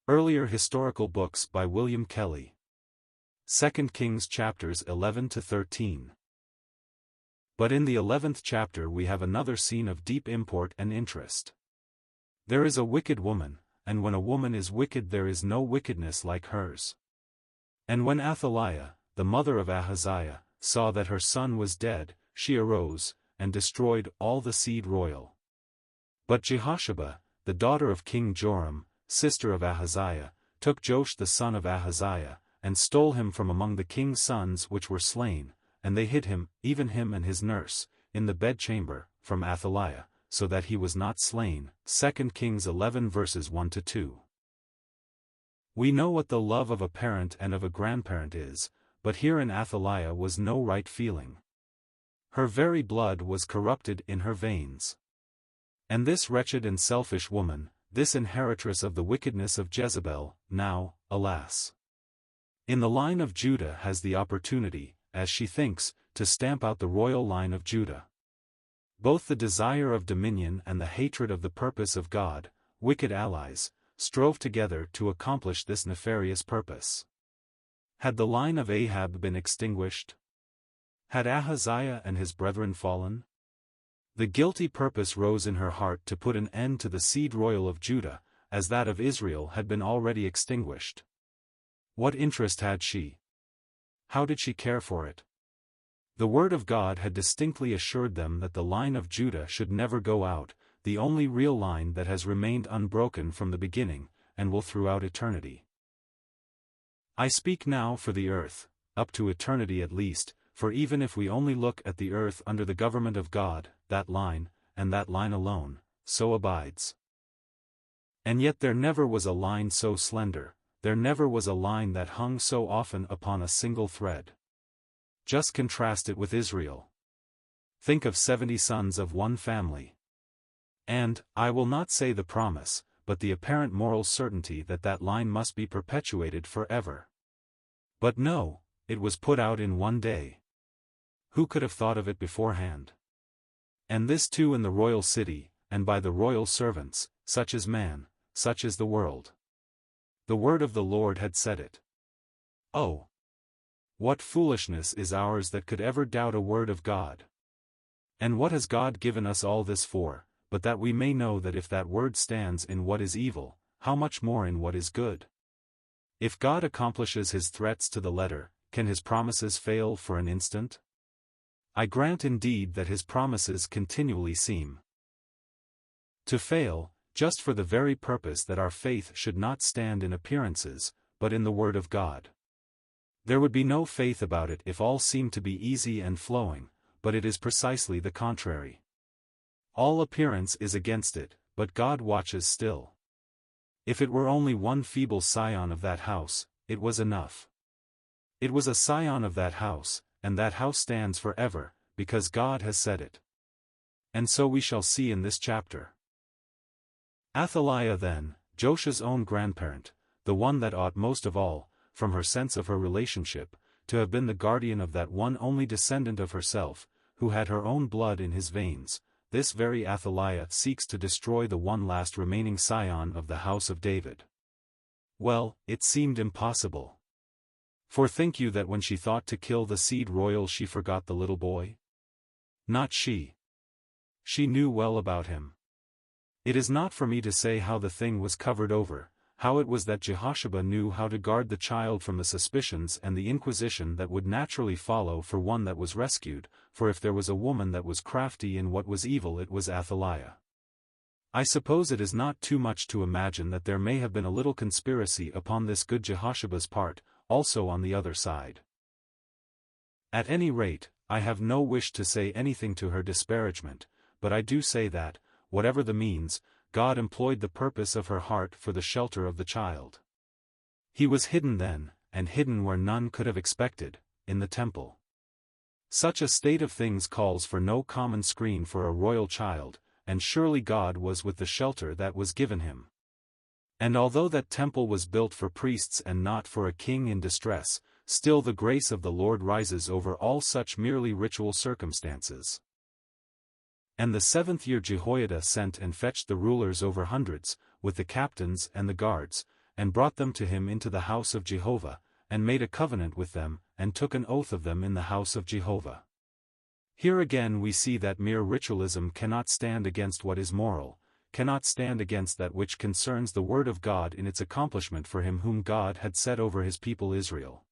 Earlier historical books by William Kelly. 2 Kings chapters 11 to 13. But in the 11th chapter we have another scene of deep import and interest. There is a wicked woman, and when a woman is wicked there is no wickedness like hers. And when Athaliah, the mother of Ahaziah, saw that her son was dead, she arose, and destroyed all the seed royal. But Jehosheba, the daughter of King Joram, sister of Ahaziah, took Joash the son of Ahaziah, and stole him from among the king's sons which were slain, and they hid him, even him and his nurse, in the bedchamber, from Athaliah, so that he was not slain. 2 Kings 11 verses 1 to 2. We know what the love of a parent and of a grandparent is, but here in Athaliah was no right feeling. Her very blood was corrupted in her veins. And this wretched and selfish woman, this inheritress of the wickedness of Jezebel, now, alas, in the line of Judah has the opportunity, as she thinks, to stamp out the royal line of Judah. Both the desire of dominion and the hatred of the purpose of God, wicked allies, strove together to accomplish this nefarious purpose. Had the line of Ahab been extinguished? Had Ahaziah and his brethren fallen? The guilty purpose rose in her heart to put an end to the seed royal of Judah, as that of Israel had been already extinguished. What interest had she? How did she care for it? The word of God had distinctly assured them that the line of Judah should never go out, the only real line that has remained unbroken from the beginning, and will throughout eternity. I speak now for the earth, up to eternity at least, for even if we only look at the earth under the government of God, that line, and that line alone, so abides. And yet there never was a line so slender, there never was a line that hung so often upon a single thread. Just contrast it with Israel. Think of 70 sons of one family. And, I will not say the promise, but the apparent moral certainty that that line must be perpetuated forever. But no, it was put out in one day. Who could have thought of it beforehand? And this too in the royal city, and by the royal servants, such is man, such is the world. The word of the Lord had said it. Oh! What foolishness is ours that could ever doubt a word of God? And what has God given us all this for, but that we may know that if that word stands in what is evil, how much more in what is good? If God accomplishes his threats to the letter, can his promises fail for an instant? I grant indeed that his promises continually seem to fail, just for the very purpose that our faith should not stand in appearances, but in the word of God. There would be no faith about it if all seemed to be easy and flowing, but it is precisely the contrary. All appearance is against it, but God watches still. If it were only one feeble scion of that house, it was enough. It was a scion of that house, and that house stands forever, because God has said it. And so we shall see in this chapter. Athaliah then, Joash's own grandparent, the one that ought most of all, from her sense of her relationship, to have been the guardian of that one only descendant of herself, who had her own blood in his veins, this very Athaliah seeks to destroy the one last remaining scion of the house of David. Well, it seemed impossible. For think you that when she thought to kill the seed royal she forgot the little boy? Not she. She knew well about him. It is not for me to say how the thing was covered over, how it was that Jehosheba knew how to guard the child from the suspicions and the inquisition that would naturally follow for one that was rescued, for if there was a woman that was crafty in what was evil it was Athaliah. I suppose it is not too much to imagine that there may have been a little conspiracy upon this good Jehosheba's part, also on the other side. At any rate, I have no wish to say anything to her disparagement, but I do say that, whatever the means, God employed the purpose of her heart for the shelter of the child. He was hidden then, and hidden where none could have expected, in the temple. Such a state of things calls for no common screen for a royal child, and surely God was with the shelter that was given him. And although that temple was built for priests and not for a king in distress, still the grace of the Lord rises over all such merely ritual circumstances. And the 7th year Jehoiada sent and fetched the rulers over hundreds, with the captains and the guards, and brought them to him into the house of Jehovah, and made a covenant with them, and took an oath of them in the house of Jehovah. Here again we see that mere ritualism cannot stand against what is moral, cannot stand against that which concerns the word of God in its accomplishment for him whom God had set over his people Israel.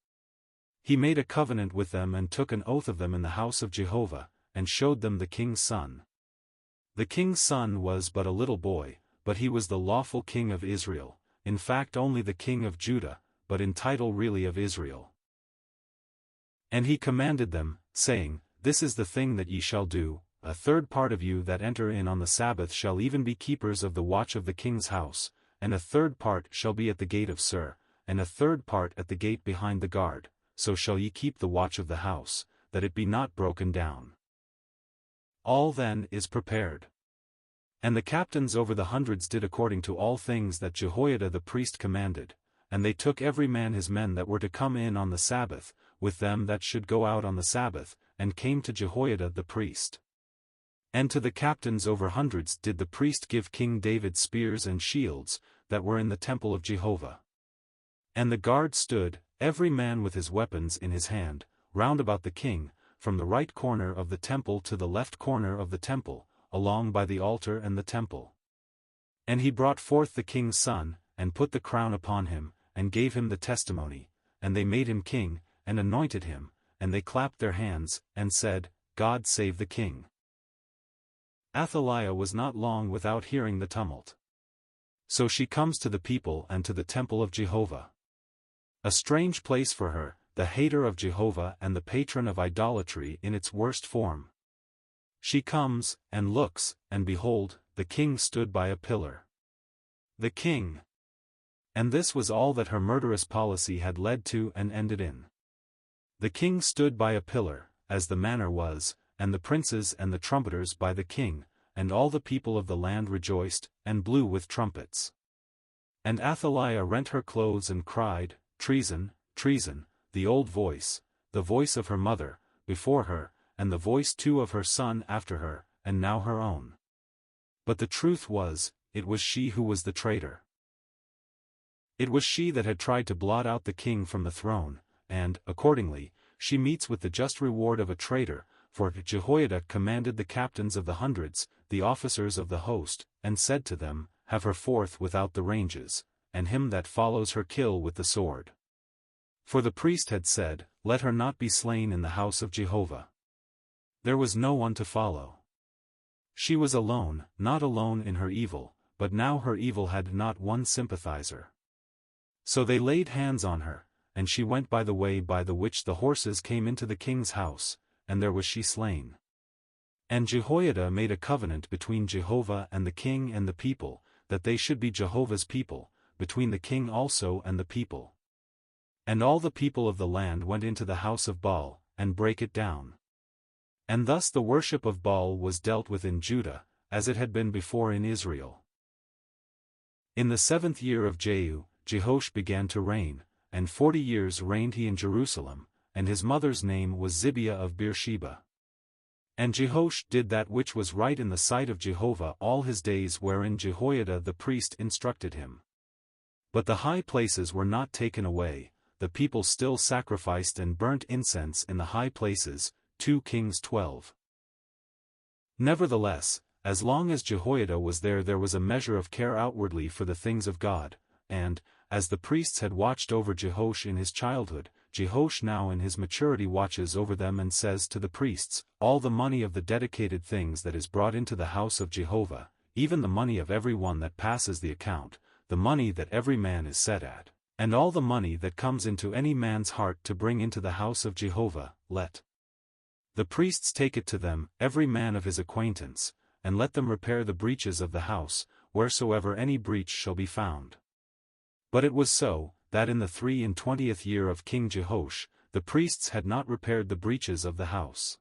He made a covenant with them and took an oath of them in the house of Jehovah, and showed them the king's son. The king's son was but a little boy, but he was the lawful king of Israel, in fact only the king of Judah, but in title really of Israel. And he commanded them, saying, This is the thing that ye shall do, a third part of you that enter in on the Sabbath shall even be keepers of the watch of the king's house, and a third part shall be at the gate of Sur, and a third part at the gate behind the guard, so shall ye keep the watch of the house, that it be not broken down. All then is prepared. And the captains over the hundreds did according to all things that Jehoiada the priest commanded, and they took every man his men that were to come in on the Sabbath, with them that should go out on the Sabbath, and came to Jehoiada the priest. And to the captains over hundreds did the priest give King David spears and shields, that were in the temple of Jehovah. And the guard stood, every man with his weapons in his hand, round about the king, from the right corner of the temple to the left corner of the temple, along by the altar and the temple. And he brought forth the king's son, and put the crown upon him, and gave him the testimony, and they made him king, and anointed him, and they clapped their hands, and said, God save the king. Athaliah was not long without hearing the tumult. So she comes to the people and to the temple of Jehovah. A strange place for her, the hater of Jehovah and the patron of idolatry in its worst form. She comes, and looks, and behold, the king stood by a pillar. The king. And this was all that her murderous policy had led to and ended in. The king stood by a pillar, as the manner was, and the princes and the trumpeters by the king, and all the people of the land rejoiced, and blew with trumpets. And Athaliah rent her clothes and cried, Treason, treason, the old voice, the voice of her mother, before her, and the voice too of her son after her, and now her own. But the truth was, it was she who was the traitor. It was she that had tried to blot out the king from the throne, and, accordingly, she meets with the just reward of a traitor, for Jehoiada commanded the captains of the hundreds, the officers of the host, and said to them, Have her forth without the ranges, and him that follows her kill with the sword. For the priest had said, Let her not be slain in the house of Jehovah. There was no one to follow. She was alone, not alone in her evil, but now her evil had not one sympathizer. So they laid hands on her, and she went by the way by the which the horses came into the king's house, and there was she slain. And Jehoiada made a covenant between Jehovah and the king and the people, that they should be Jehovah's people, between the king also and the people. And all the people of the land went into the house of Baal, and brake it down. And thus the worship of Baal was dealt with in Judah, as it had been before in Israel. In the 7th year of Jehu, Jehoash began to reign, and 40 years reigned he in Jerusalem, and his mother's name was Zibiah of Beersheba. And Jehoash did that which was right in the sight of Jehovah all his days wherein Jehoiada the priest instructed him. But the high places were not taken away, the people still sacrificed and burnt incense in the high places, 2 Kings 12. Nevertheless, as long as Jehoiada was there was a measure of care outwardly for the things of God, and, as the priests had watched over Jehoash in his childhood, Jehoash now in his maturity watches over them and says to the priests, All the money of the dedicated things that is brought into the house of Jehovah, even the money of every one that passes the account, the money that every man is set at, and all the money that comes into any man's heart to bring into the house of Jehovah, let the priests take it to them, every man of his acquaintance, and let them repair the breaches of the house, wheresoever any breach shall be found. But it was so, that in the 23 year of King Jehoash, the priests had not repaired the breaches of the house.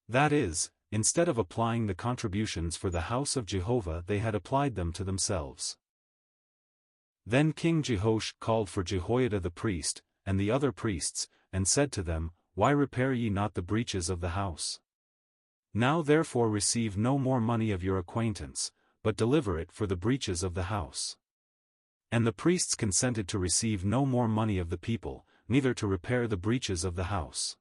That is, instead of applying the contributions for the house of Jehovah they had applied them to themselves. Then King Jehoash called for Jehoiada the priest, and the other priests, and said to them, Why repair ye not the breaches of the house? Now therefore receive no more money of your acquaintance, but deliver it for the breaches of the house. And the priests consented to receive no more money of the people, neither to repair the breaches of the house.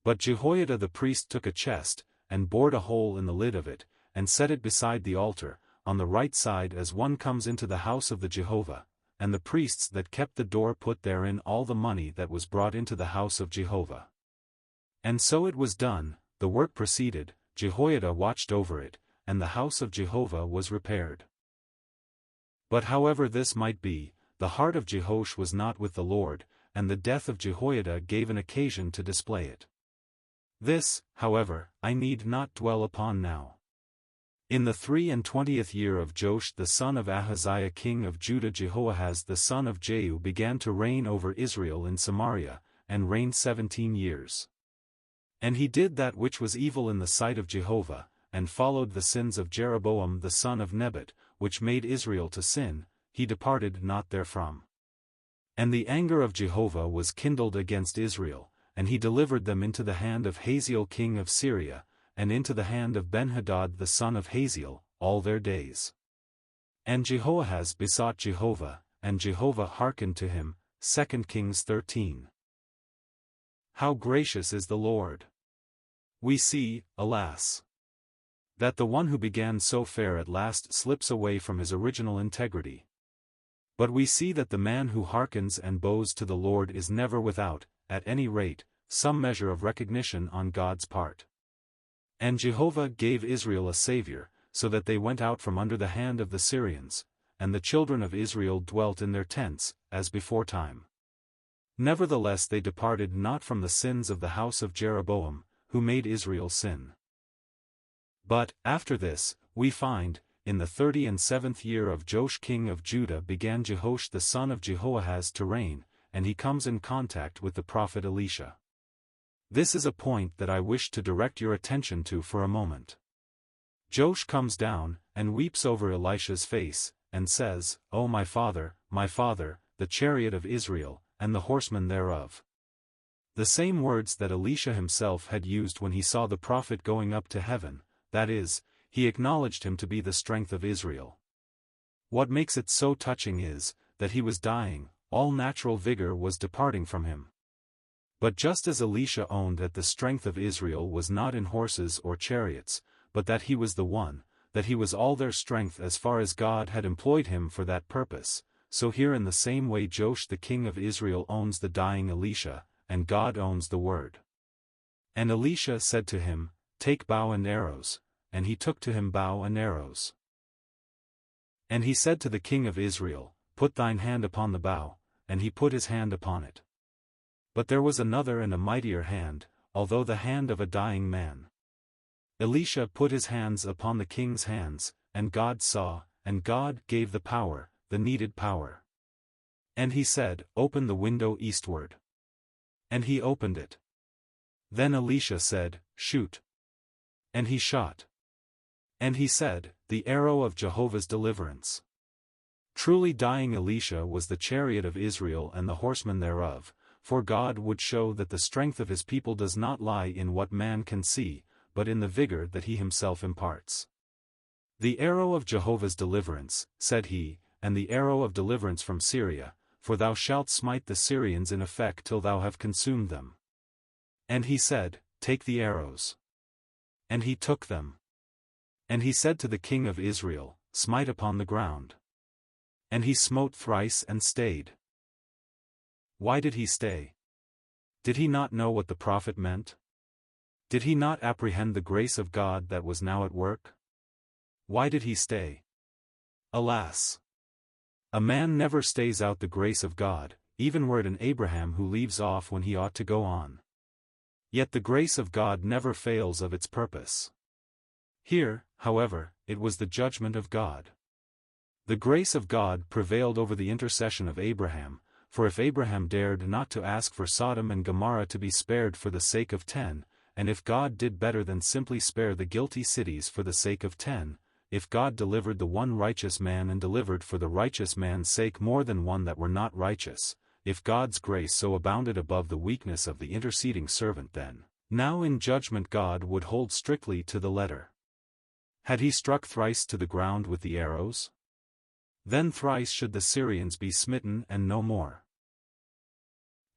But Jehoiada the priest took a chest, and bored a hole in the lid of it, and set it beside the altar, on the right side as one comes into the house of the Jehovah, and the priests that kept the door put therein all the money that was brought into the house of Jehovah. And so it was done, the work proceeded, Jehoiada watched over it, and the house of Jehovah was repaired. But however this might be, the heart of Jehoash was not with the Lord, and the death of Jehoiada gave an occasion to display it. This, however, I need not dwell upon now. In the 23rd year of Joash the son of Ahaziah king of Judah, Jehoahaz the son of Jehu began to reign over Israel in Samaria, and reigned 17 years. And he did that which was evil in the sight of Jehovah, and followed the sins of Jeroboam the son of Nebat, which made Israel to sin, he departed not therefrom. And the anger of Jehovah was kindled against Israel, and he delivered them into the hand of Hazael king of Syria, and into the hand of Benhadad the son of Hazael, all their days. And Jehoahaz besought Jehovah, and Jehovah hearkened to him. 2 Kings 13. How gracious is the Lord! We see, alas, that the one who began so fair at last slips away from his original integrity. But we see that the man who hearkens and bows to the Lord is never without, at any rate, some measure of recognition on God's part. And Jehovah gave Israel a Savior, so that they went out from under the hand of the Syrians, and the children of Israel dwelt in their tents, as before time. Nevertheless they departed not from the sins of the house of Jeroboam, who made Israel sin. But, after this, we find, in the 37th year of Joash king of Judah began Jehoash the son of Jehoahaz to reign, and he comes in contact with the prophet Elisha. This is a point that I wish to direct your attention to for a moment. Joash comes down, and weeps over Elisha's face, and says, O my father, the chariot of Israel, and the horsemen thereof. The same words that Elisha himself had used when he saw the prophet going up to heaven, that is, he acknowledged him to be the strength of Israel. What makes it so touching is, that he was dying, all natural vigor was departing from him. But just as Elisha owned that the strength of Israel was not in horses or chariots, but that he was the one, that he was all their strength as far as God had employed him for that purpose, so here in the same way Joash the king of Israel owns the dying Elisha, and God owns the word. And Elisha said to him, Take bow and arrows, and he took to him bow and arrows. And he said to the king of Israel, Put thine hand upon the bow, and he put his hand upon it. But there was another and a mightier hand, although the hand of a dying man. Elisha put his hands upon the king's hands, and God saw, and God gave the power, the needed power. And he said, Open the window eastward. And he opened it. Then Elisha said, Shoot. And he shot. And he said, The arrow of Jehovah's deliverance. Truly dying Elisha was the chariot of Israel and the horsemen thereof, for God would show that the strength of his people does not lie in what man can see, but in the vigor that he himself imparts. The arrow of Jehovah's deliverance, said he, and the arrow of deliverance from Syria, for thou shalt smite the Syrians in effect till thou have consumed them. And he said, Take the arrows. And he took them. And he said to the king of Israel, Smite upon the ground. And he smote thrice and stayed. Why did he stay? Did he not know what the prophet meant? Did he not apprehend the grace of God that was now at work? Why did he stay? Alas! A man never stays out the grace of God, even were it an Abraham who leaves off when he ought to go on. Yet the grace of God never fails of its purpose. Here, however, it was the judgment of God. The grace of God prevailed over the intercession of Abraham, for if Abraham dared not to ask for Sodom and Gomorrah to be spared for the sake of 10, and if God did better than simply spare the guilty cities for the sake of 10, if God delivered the one righteous man and delivered for the righteous man's sake more than one that were not righteous, if God's grace so abounded above the weakness of the interceding servant, then, now in judgment God would hold strictly to the letter. Had he struck thrice to the ground with the arrows? Then thrice should the Syrians be smitten and no more.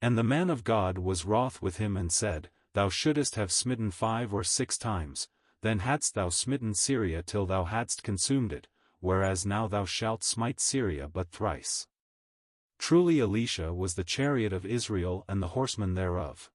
And the man of God was wroth with him and said, Thou shouldest have smitten 5 or 6 times, then hadst thou smitten Syria till thou hadst consumed it, whereas now thou shalt smite Syria but thrice. Truly Elisha was the chariot of Israel and the horsemen thereof.